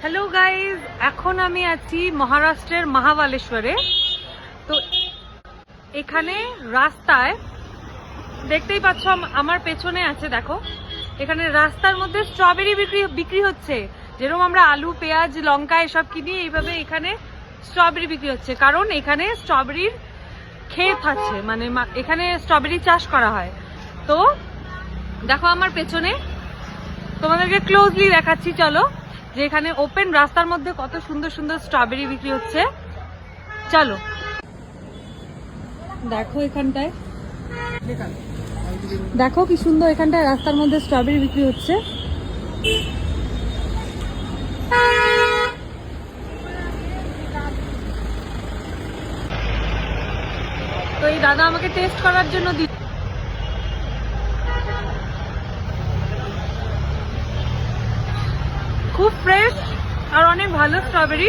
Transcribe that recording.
Hello guys, এখন আমি আছি মহারাষ্ট্রের মহাবালেশ্বরে। তো এখানে রাস্তায় দেখতেই পাচ্ছ, আমার পেছনে আছে দেখো, এখানে রাস্তার মধ্যে স্ট্রবেরি বিক্রি হচ্ছে। যেরকম আমরা আলু, পেঁয়াজ, লঙ্কা এসব কিনি, এইভাবে এখানে স্ট্রবেরি বিক্রি হচ্ছে। কারণ এখানে স্ট্রবেরির ক্ষেত আছে, মানে এখানে স্ট্রবেরি চাষ করা হয়। তো দেখো আমার পেছনে, তোমাদেরকে ক্লোজলি দেখাচ্ছি, চলো, যে এখানে ওপেন রাস্তার মধ্যে কত সুন্দর সুন্দর স্ট্রবেরি বিক্রি হচ্ছে। চলো দেখো, এখানটায় দেখো কি সুন্দর, এখানটায় রাস্তার মধ্যে স্ট্রবেরি বিক্রি হচ্ছে। তো এই দাদা আমাকে টেস্ট করার জন্য খুব ফ্রেশ আর অনেক ভালো স্ট্রবেরি।